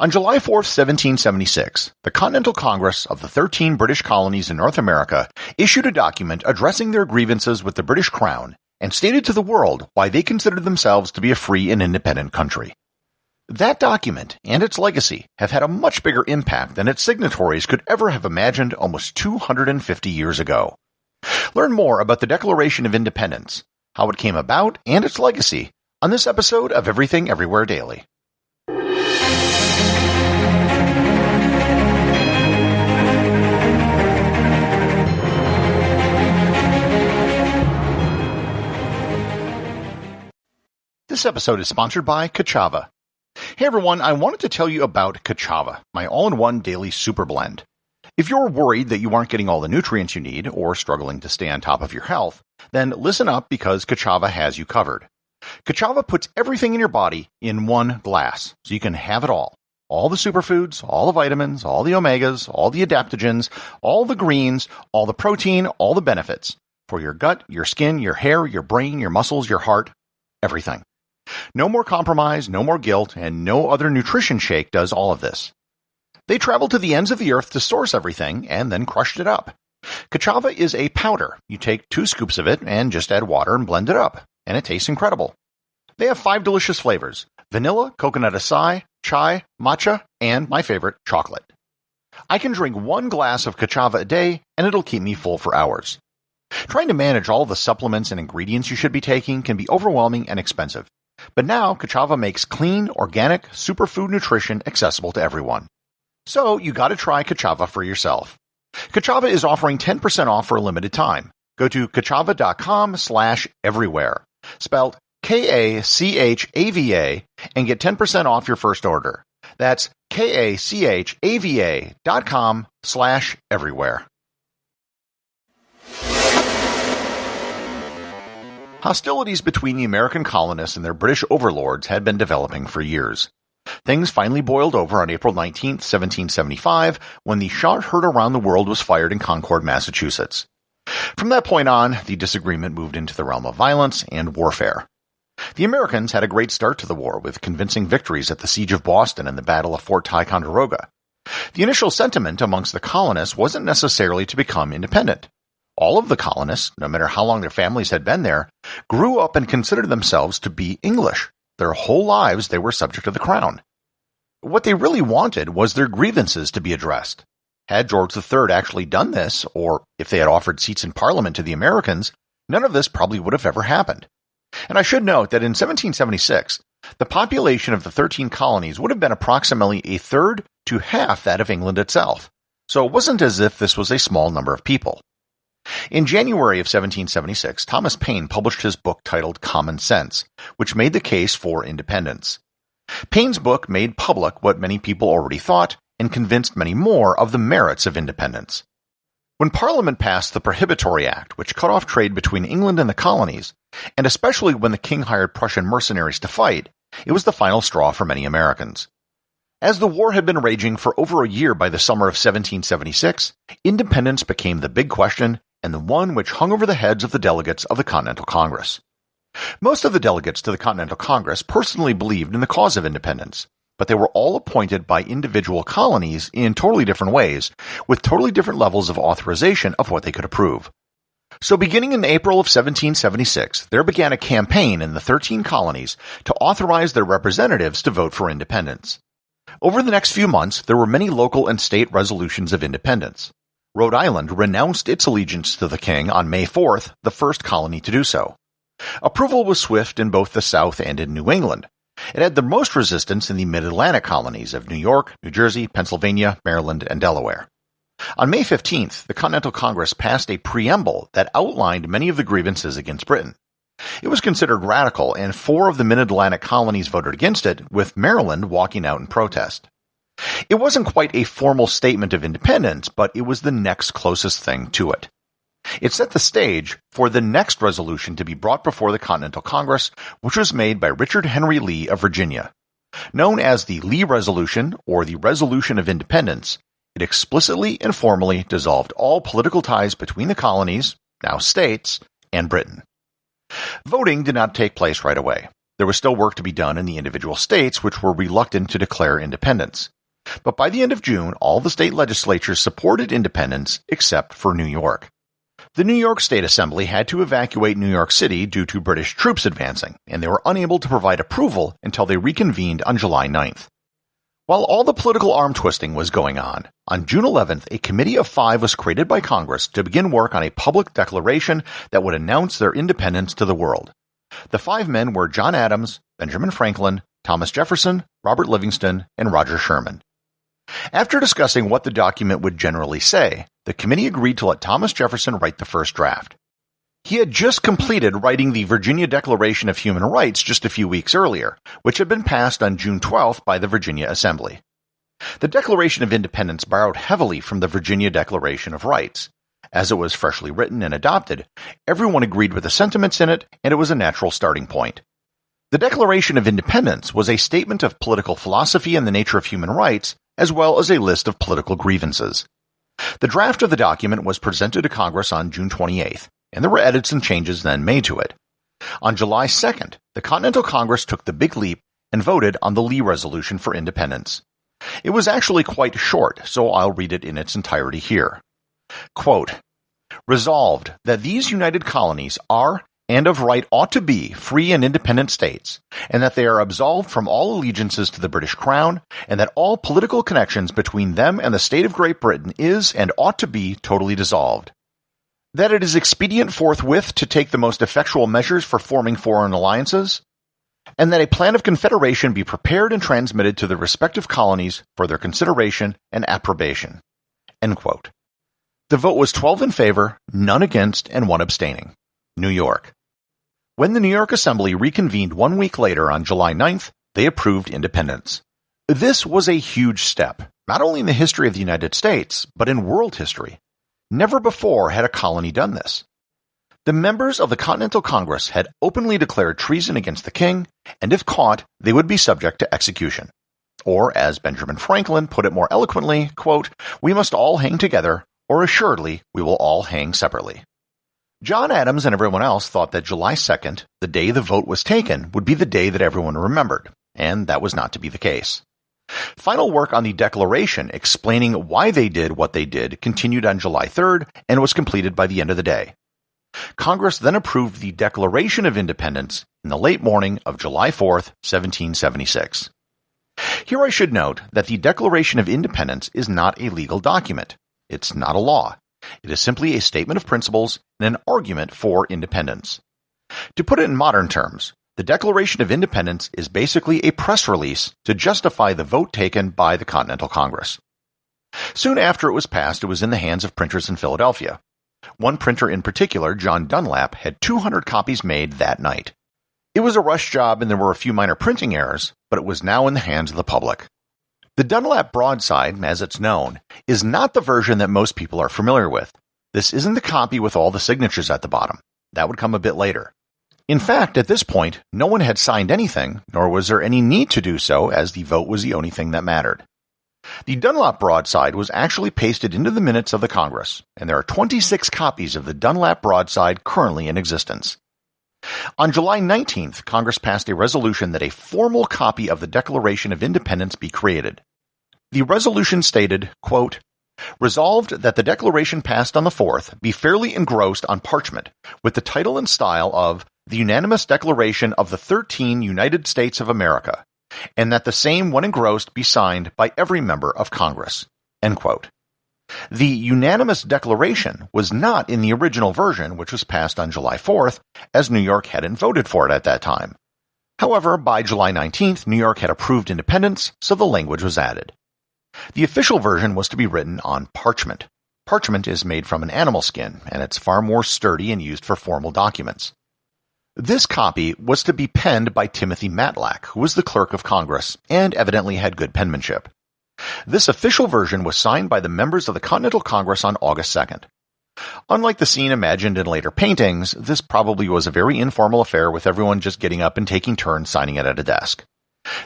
On July 4, 1776, the Continental Congress of the 13 British colonies in North America issued a document addressing their grievances with the British Crown and stated to the world why they considered themselves to be a free and independent country. That document and its legacy have had a much bigger impact than its signatories could ever have imagined almost 250 years ago. Learn more about the Declaration of Independence, how it came about, and its legacy on this episode of Everything Everywhere Daily. This episode is sponsored by Ka'Chava. Hey everyone, I wanted to tell you about Ka'Chava, my all-in-one daily super blend. If you're worried that you aren't getting all the nutrients you need or struggling to stay on top of your health, then listen up because Ka'Chava has you covered. Ka'Chava puts everything in your body in one glass, so you can have it all. All the superfoods, all the vitamins, all the omegas, all the adaptogens, all the greens, all the protein, all the benefits. For your gut, your skin, your hair, your brain, your muscles, your heart, everything. No more compromise, no more guilt, and no other nutrition shake does all of this. They traveled to the ends of the earth to source everything and then crushed it up. Ka'Chava is a powder. You take 2 scoops of it and just add water and blend it up, and it tastes incredible. They have 5 delicious flavors: vanilla, coconut acai, chai, matcha, and my favorite, chocolate. I can drink 1 glass of Ka'Chava a day, and it'll keep me full for hours. Trying to manage all the supplements and ingredients you should be taking can be overwhelming and expensive. But now, Ka'Chava makes clean, organic, superfood nutrition accessible to everyone. So, you gotta try Ka'Chava for yourself. Ka'Chava is offering 10% off for a limited time. Go to kachava.com/everywhere, spelled Kachava, and get 10% off your first order. That's kachava.com/everywhere. Hostilities between the American colonists and their British overlords had been developing for years. Things finally boiled over on April 19, 1775, when the shot heard around the world was fired in Concord, Massachusetts. From that point on, the disagreement moved into the realm of violence and warfare. The Americans had a great start to the war, with convincing victories at the Siege of Boston and the Battle of Fort Ticonderoga. The initial sentiment amongst the colonists wasn't necessarily to become independent. All of the colonists, no matter how long their families had been there, grew up and considered themselves to be English. Their whole lives they were subject to the crown. What they really wanted was their grievances to be addressed. Had George III actually done this, or if they had offered seats in Parliament to the Americans, none of this probably would have ever happened. And I should note that in 1776, the population of the 13 colonies would have been approximately a third to half that of England itself. So it wasn't as if this was a small number of people. In January of 1776, Thomas Paine published his book titled Common Sense, which made the case for independence. Paine's book made public what many people already thought and convinced many more of the merits of independence. When Parliament passed the Prohibitory Act, which cut off trade between England and the colonies, and especially when the king hired Prussian mercenaries to fight, it was the final straw for many Americans. As the war had been raging for over a year by the summer of 1776, independence became the big question and the one which hung over the heads of the delegates of the Continental Congress. Most of the delegates to the Continental Congress personally believed in the cause of independence, but they were all appointed by individual colonies in totally different ways, with totally different levels of authorization of what they could approve. So beginning in April of 1776, there began a campaign in the 13 colonies to authorize their representatives to vote for independence. Over the next few months, there were many local and state resolutions of independence. Rhode Island renounced its allegiance to the king on May 4th, the first colony to do so. Approval was swift in both the South and in New England. It had the most resistance in the mid-Atlantic colonies of New York, New Jersey, Pennsylvania, Maryland, and Delaware. On May 15th, the Continental Congress passed a preamble that outlined many of the grievances against Britain. It was considered radical, and 4 of the mid-Atlantic colonies voted against it, with Maryland walking out in protest. It wasn't quite a formal statement of independence, but it was the next closest thing to it. It set the stage for the next resolution to be brought before the Continental Congress, which was made by Richard Henry Lee of Virginia. Known as the Lee Resolution, or the Resolution of Independence, it explicitly and formally dissolved all political ties between the colonies, now states, and Britain. Voting did not take place right away. There was still work to be done in the individual states, which were reluctant to declare independence. But by the end of June, all the state legislatures supported independence except for New York. The New York State Assembly had to evacuate New York City due to British troops advancing, and they were unable to provide approval until they reconvened on July 9th. While all the political arm-twisting was going on June 11th, a committee of 5 was created by Congress to begin work on a public declaration that would announce their independence to the world. The 5 men were John Adams, Benjamin Franklin, Thomas Jefferson, Robert Livingston, and Roger Sherman. After discussing what the document would generally say, the committee agreed to let Thomas Jefferson write the first draft. He had just completed writing the Virginia Declaration of Human Rights just a few weeks earlier, which had been passed on June 12th by the Virginia Assembly. The Declaration of Independence borrowed heavily from the Virginia Declaration of Rights. As it was freshly written and adopted, everyone agreed with the sentiments in it, and it was a natural starting point. The Declaration of Independence was a statement of political philosophy and the nature of human rights, as well as a list of political grievances. The draft of the document was presented to Congress on June 28th, and there were edits and changes then made to it. On July 2nd, the Continental Congress took the big leap and voted on the Lee Resolution for Independence. It was actually quite short, so I'll read it in its entirety here. Quote, "Resolved that these united colonies are and of right ought to be free and independent states, and that they are absolved from all allegiances to the British Crown, and that all political connections between them and the state of Great Britain is and ought to be totally dissolved. That it is expedient forthwith to take the most effectual measures for forming foreign alliances, and that a plan of confederation be prepared and transmitted to the respective colonies for their consideration and approbation." End quote. The vote was 12 in favor, none against, and 1 abstaining. New York. When the New York Assembly reconvened 1 week later on July 9th, they approved independence. This was a huge step, not only in the history of the United States, but in world history. Never before had a colony done this. The members of the Continental Congress had openly declared treason against the king, and if caught, they would be subject to execution. Or, as Benjamin Franklin put it more eloquently, quote, "We must all hang together, or assuredly we will all hang separately." John Adams and everyone else thought that July 2nd, the day the vote was taken, would be the day that everyone remembered, and that was not to be the case. Final work on the Declaration explaining why they did what they did continued on July 3rd and was completed by the end of the day. Congress then approved the Declaration of Independence in the late morning of July 4th, 1776. Here I should note that the Declaration of Independence is not a legal document. It's not a law. It is simply a statement of principles and an argument for independence. To put it in modern terms, the Declaration of Independence is basically a press release to justify the vote taken by the Continental Congress. Soon after it was passed, it was in the hands of printers in Philadelphia. One printer in particular, John Dunlap, had 200 copies made that night. It was a rush job and there were a few minor printing errors, but it was now in the hands of the public. The Dunlap broadside, as it's known, is not the version that most people are familiar with. This isn't the copy with all the signatures at the bottom. That would come a bit later. In fact, at this point, no one had signed anything, nor was there any need to do so, as the vote was the only thing that mattered. The Dunlap broadside was actually pasted into the minutes of the Congress, and there are 26 copies of the Dunlap broadside currently in existence. On July 19th, Congress passed a resolution that a formal copy of the Declaration of Independence be created. The resolution stated, quote, "Resolved that the Declaration passed on the 4th be fairly engrossed on parchment, with the title and style of the Unanimous Declaration of the 13 United States of America, and that the same when engrossed be signed by every member of Congress." End quote. The unanimous declaration was not in the original version, which was passed on July 4th, as New York hadn't voted for it at that time. However, by July 19th, New York had approved independence, so the language was added. The official version was to be written on parchment. Parchment is made from an animal skin, and it's far more sturdy and used for formal documents. This copy was to be penned by Timothy Matlack, who was the clerk of Congress, and evidently had good penmanship. This official version was signed by the members of the Continental Congress on August 2nd. Unlike the scene imagined in later paintings, this probably was a very informal affair with everyone just getting up and taking turns signing it at a desk.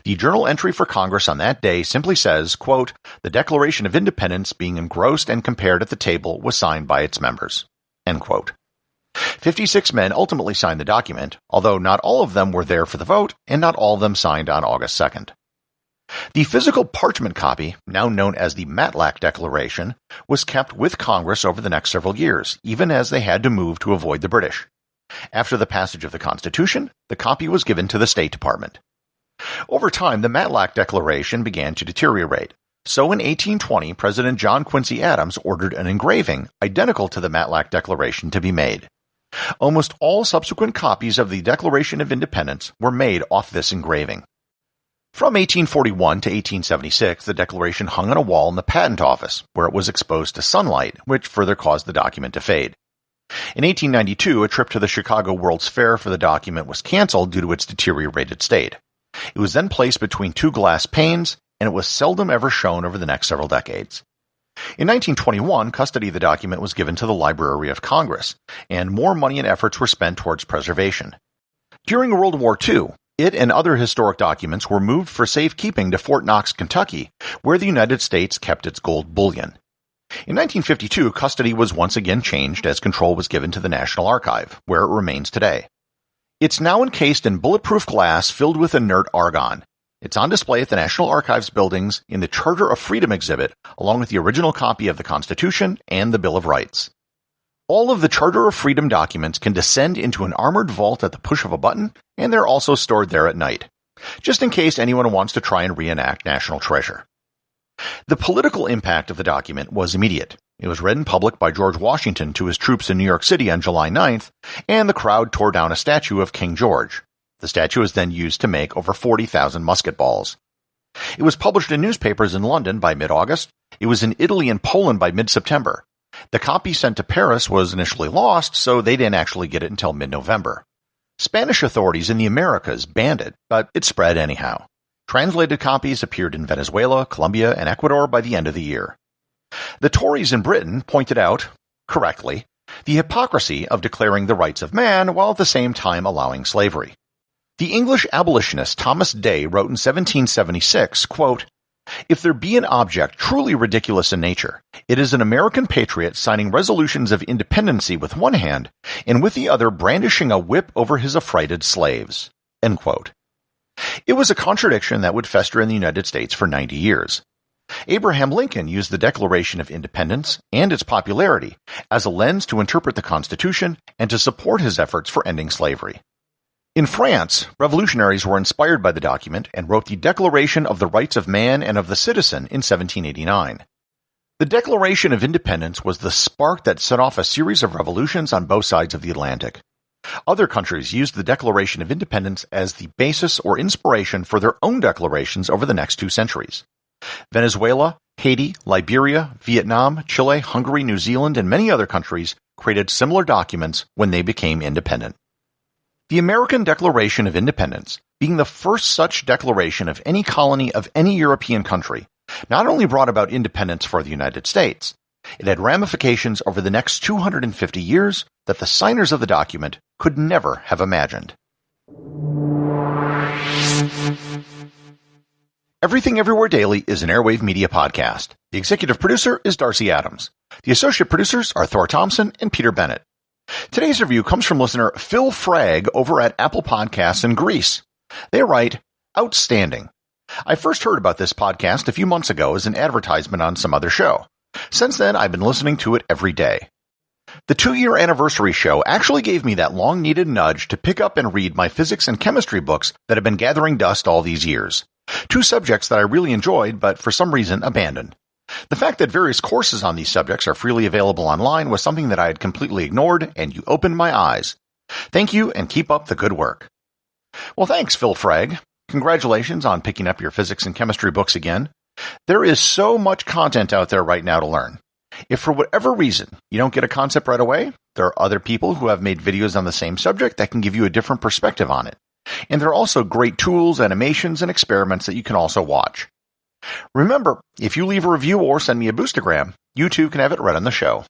The journal entry for Congress on that day simply says, quote, "The Declaration of Independence being engrossed and compared at the table was signed by its members." End quote. 56 men ultimately signed the document, although not all of them were there for the vote, and not all of them signed on August 2nd. The physical parchment copy, now known as the Matlack Declaration, was kept with Congress over the next several years, even as they had to move to avoid the British. After the passage of the Constitution, the copy was given to the State Department. Over time, the Matlack Declaration began to deteriorate. So in 1820, President John Quincy Adams ordered an engraving identical to the Matlack Declaration to be made. Almost all subsequent copies of the Declaration of Independence were made off this engraving. From 1841 to 1876, the Declaration hung on a wall in the Patent Office, where it was exposed to sunlight, which further caused the document to fade. In 1892, a trip to the Chicago World's Fair for the document was canceled due to its deteriorated state. It was then placed between two glass panes, and it was seldom ever shown over the next several decades. In 1921, custody of the document was given to the Library of Congress, and more money and efforts were spent towards preservation. During World War II, it and other historic documents were moved for safekeeping to Fort Knox, Kentucky, where the United States kept its gold bullion. In 1952, custody was once again changed as control was given to the National Archive, where it remains today. It's now encased in bulletproof glass filled with inert argon. It's on display at the National Archives buildings in the Charter of Freedom exhibit, along with the original copy of the Constitution and the Bill of Rights. All of the Charter of Freedom documents can descend into an armored vault at the push of a button, and they're also stored there at night, just in case anyone wants to try and reenact national treasure. The political impact of the document was immediate. It was read in public by George Washington to his troops in New York City on July 9th, and the crowd tore down a statue of King George. The statue was then used to make over 40,000 musket balls. It was published in newspapers in London by mid-August. It was in Italy and Poland by mid-September. The copy sent to Paris was initially lost, so they didn't actually get it until mid-November. Spanish authorities in the Americas banned it, but it spread anyhow. Translated copies appeared in Venezuela, Colombia, and Ecuador by the end of the year. The Tories in Britain pointed out, correctly, the hypocrisy of declaring the rights of man while at the same time allowing slavery. The English abolitionist Thomas Day wrote in 1776, quote, "If there be an object truly ridiculous in nature, it is an American patriot signing resolutions of independency with one hand, and with the other brandishing a whip over his affrighted slaves." End quote. It was a contradiction that would fester in the United States for 90 years. Abraham Lincoln used the Declaration of Independence and its popularity as a lens to interpret the Constitution and to support his efforts for ending slavery. In France, revolutionaries were inspired by the document and wrote the Declaration of the Rights of Man and of the Citizen in 1789. The Declaration of Independence was the spark that set off a series of revolutions on both sides of the Atlantic. Other countries used the Declaration of Independence as the basis or inspiration for their own declarations over the next 2 centuries. Venezuela, Haiti, Liberia, Vietnam, Chile, Hungary, New Zealand, and many other countries created similar documents when they became independent. The American Declaration of Independence, being the first such declaration of any colony of any European country, not only brought about independence for the United States, it had ramifications over the next 250 years that the signers of the document could never have imagined. Everything Everywhere Daily is an Airwave Media podcast. The executive producer is Darcy Adams. The associate producers are Thor, Thomsen, and Peter Bennett. Today's review comes from listener Phil Fragg over at Apple Podcasts in Greece. They write, "Outstanding. I first heard about this podcast a few months ago as an advertisement on some other show. Since then, I've been listening to it every day. The 2-year anniversary show actually gave me that long-needed nudge to pick up and read my physics and chemistry books that have been gathering dust all these years. 2 subjects that I really enjoyed, but for some reason abandoned. The fact that various courses on these subjects are freely available online was something that I had completely ignored, and you opened my eyes. Thank you, and keep up the good work." Well, thanks, Phil Fragg. Congratulations on picking up your physics and chemistry books again. There is so much content out there right now to learn. If for whatever reason you don't get a concept right away, there are other people who have made videos on the same subject that can give you a different perspective on it. And there are also great tools, animations, and experiments that you can also watch. Remember, if you leave a review or send me a boostagram, you too can have it read on the show.